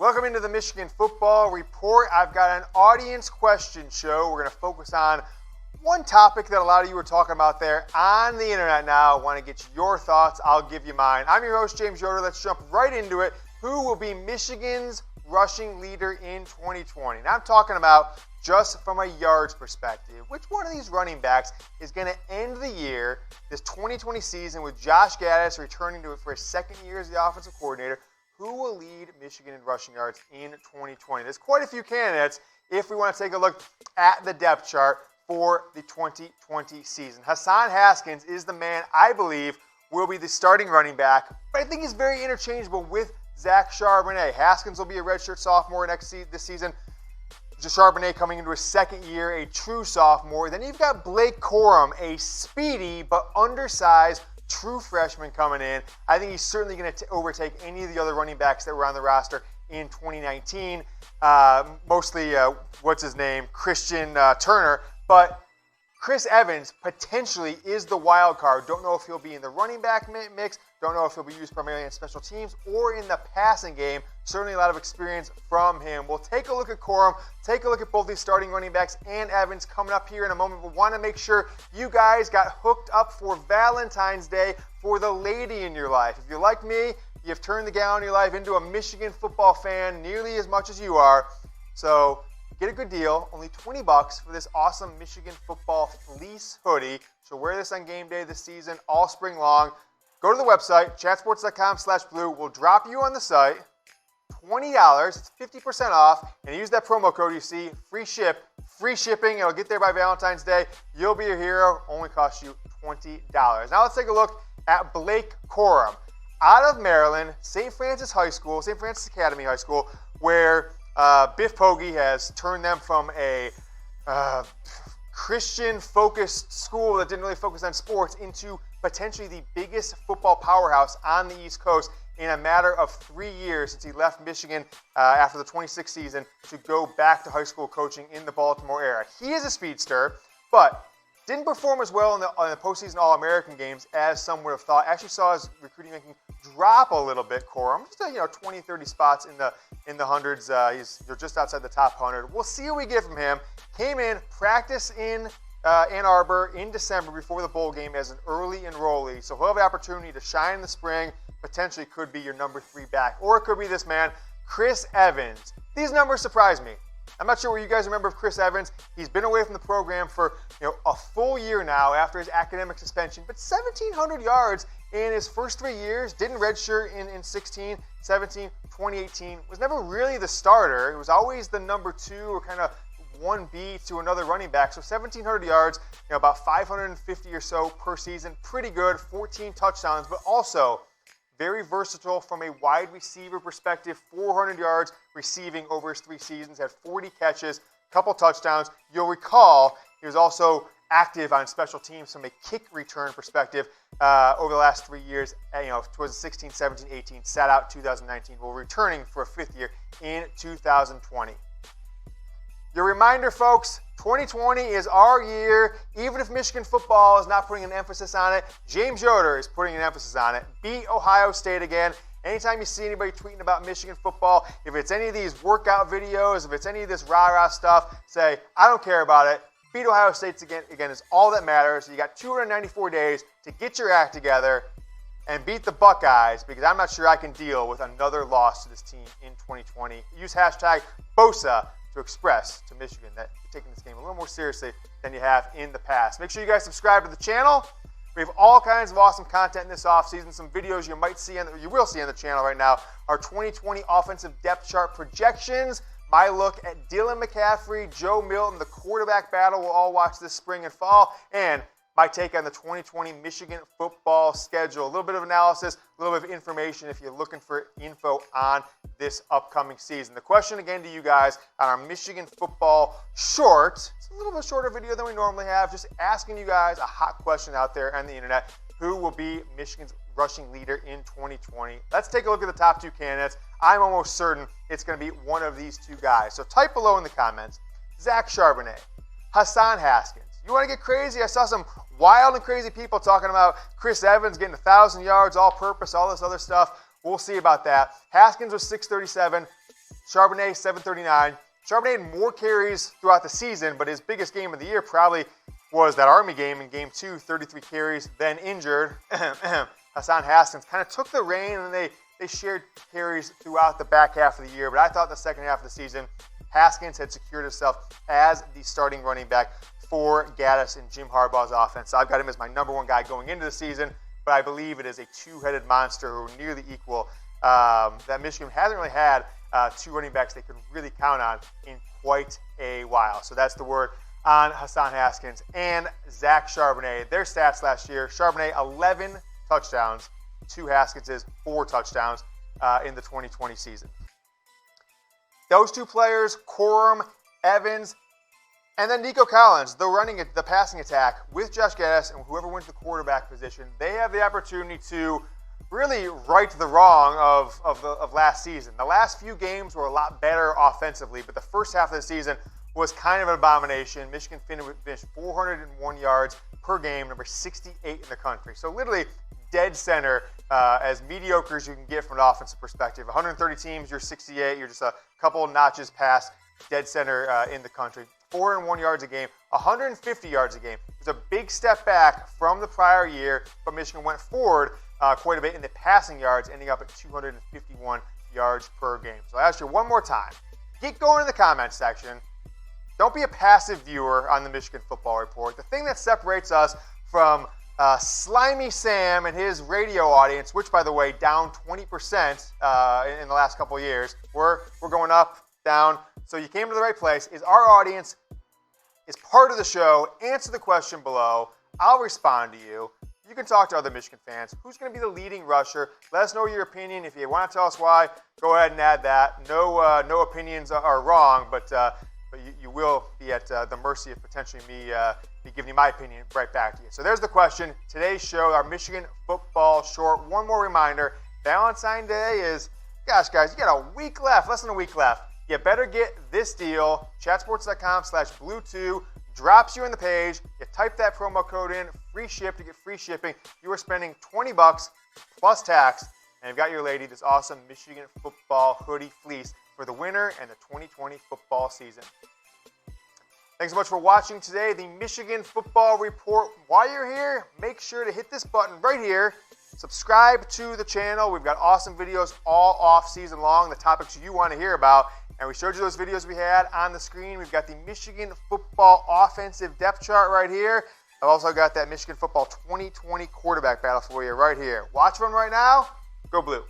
Welcome into the Michigan Football Report. I've got an audience question show. We're going to focus on one topic that a lot of you are talking about there on the internet now. I want to get your thoughts. I'll give you mine. I'm your host, James Yoder. Let's jump right into it. Who will be Michigan's rushing leader in 2020? Now, I'm talking about just from a yards perspective. Which one of these running backs is going to end the year, this 2020 season, with Josh Gattis returning to it for his second year as the offensive coordinator? Who will lead Michigan in rushing yards in 2020? There's quite a few candidates if we want to take a look at the depth chart for the 2020 season. Hassan Haskins is the man I believe will be the starting running back, but I think he's very interchangeable with Zach Charbonnet. Haskins will be a redshirt sophomore this season. Charbonnet coming into his second year, a true sophomore. Then you've got Blake Corum, a speedy but undersized true freshman coming in. I think he's certainly going to overtake any of the other running backs that were on the roster in 2019. Mostly, what's his name? Christian Turner. But Chris Evans potentially is the wild card. Don't know if he'll be in the running back mix. Don't know if he'll be used primarily in special teams or in the passing game. Certainly a lot of experience from him. We'll take a look at Corum, take a look at both these starting running backs and Evans coming up here in a moment. We want to make sure you guys got hooked up for Valentine's Day for the lady in your life. If you're like me, you've turned the gal in your life into a Michigan football fan nearly as much as you are. So get a good deal, only $20 for this awesome Michigan football fleece hoodie. So wear this on game day this season, all spring long. Go to the website, chatsports.com/blue. We'll drop you on the site $20. It's 50% off. And use that promo code you see, free shipping. It'll get there by Valentine's Day. You'll be a hero. Only costs you $20. Now let's take a look at Blake Corum. Out of Maryland, St. Francis Academy High School, where Biff Poggi has turned them from a Christian-focused school that didn't really focus on sports into potentially the biggest football powerhouse on the East Coast in a matter of 3 years since he left Michigan after the 26th season to go back to high school coaching in the Baltimore area. He is a speedster, but didn't perform as well in the postseason All-American games as some would have thought. Actually saw his recruiting ranking drop a little bit, Corum. Just 20, 30 spots in the hundreds. They're just outside the top 100. We'll see what we get from him. Came in, practice in Ann Arbor in December before the bowl game as an early enrollee. So he'll have the opportunity to shine in the spring. Potentially could be your number 3 back. Or it could be this man, Chris Evans. These numbers surprise me. I'm not sure what you guys remember of Chris Evans. He's been away from the program for a full year now after his academic suspension, but 1,700 yards in his first 3 years. Didn't redshirt in 16, 17, 2018. Was never really the starter. He was always the number 2 or kind of 1B to another running back. So 1,700 yards, about 550 or so per season. Pretty good. 14 touchdowns, but also very versatile from a wide receiver perspective. 400 yards receiving over his 3 seasons. Had 40 catches, couple touchdowns. You'll recall he was also active on special teams from a kick return perspective over the last 3 years. Towards the 16, 17, 18. Sat out 2019. Well, returning for a 5th year in 2020. Your reminder, folks, 2020 is our year. Even if Michigan football is not putting an emphasis on it, James Yoder is putting an emphasis on it. Beat Ohio State again. Anytime you see anybody tweeting about Michigan football, if it's any of these workout videos, if it's any of this rah-rah stuff, say, I don't care about it. Beat Ohio State again is all that matters. You got 294 days to get your act together and beat the Buckeyes, because I'm not sure I can deal with another loss to this team in 2020. Use hashtag BOSA to express to Michigan that you're taking this game a little more seriously than you have in the past. Make sure you guys subscribe to the channel. We have all kinds of awesome content this offseason. Some videos you will see on the channel right now. Our 2020 offensive depth chart projections. My look at Dylan McCaffrey, Joe Milton, the quarterback battle we'll all watch this spring and fall. And my take on the 2020 Michigan football schedule. A little bit of analysis, a little bit of information if you're looking for info on this upcoming season. The question again to you guys on our Michigan football short, it's a little bit shorter video than we normally have, just asking you guys a hot question out there on the internet. Who will be Michigan's rushing leader in 2020? Let's take a look at the top 2 candidates. I'm almost certain it's going to be one of these 2 guys. So type below in the comments, Zach Charbonnet, Hassan Haskins. You want to get crazy? I saw some wild and crazy people talking about Chris Evans getting 1,000 yards all-purpose, all this other stuff. We'll see about that. Haskins was 637. Charbonnet, 739. Charbonnet had more carries throughout the season, but his biggest game of the year probably was that Army game in Game 2, 33 carries, then injured. Hassan Haskins kind of took the reign, and they shared carries throughout the back half of the year. But I thought the second half of the season, Haskins had secured himself as the starting running back for Gattis and Jim Harbaugh's offense. So I've got him as my number one guy going into the season, but I believe it is a two-headed monster who are nearly equal. That Michigan hasn't really had two running backs they could really count on in quite a while. So that's the word on Hassan Haskins and Zach Charbonnet. Their stats last year, Charbonnet 11 touchdowns, to Haskins' 4 touchdowns in the 2020 season. Those two players, Corum, Evans, and then Nico Collins, the passing attack with Josh Gattis and whoever wins the quarterback position, they have the opportunity to really right the wrong of last season. The last few games were a lot better offensively, but the first half of the season was kind of an abomination. Michigan finished 401 yards per game, number 68 in the country. So literally dead center, as mediocre as you can get from an offensive perspective. 130 teams, you're 68. You're just a couple notches past dead center in the country. 401 yards a game, 150 yards a game. It was a big step back from the prior year, but Michigan went forward quite a bit in the passing yards, ending up at 251 yards per game. So I ask you one more time. Get going in the comments section. Don't be a passive viewer on the Michigan Football Report. The thing that separates us from Slimy Sam and his radio audience, which, by the way, down 20% in the last couple of years. We're going up, down. So you came to the right place. Is our audience is part of the show. Answer the question below. I'll respond to you. You can talk to other Michigan fans. Who's going to be the leading rusher? Let us know your opinion. If you want to tell us why, go ahead and add that. No opinions are wrong, but you will be at the mercy of potentially me giving you my opinion right back to you. So there's the question. Today's show, our Michigan football short. One more reminder. Valentine's Day is, gosh, guys, you got a week left, less than a week left. You better get this deal. Chatsports.com/blue2 drops you in the page. You type that promo code in, free ship to get free shipping. You are spending $20 plus tax, and you've got your lady this awesome Michigan football hoodie fleece for the winter and the 2020 football season. Thanks so much for watching today, the Michigan Football Report. While you're here, make sure to hit this button right here. Subscribe to the channel. We've got awesome videos all off season long, the topics you want to hear about. And we showed you those videos we had on the screen. We've got the Michigan football offensive depth chart right here. I've also got that Michigan football 2020 quarterback battle for you right here. Watch one right now. Go Blue.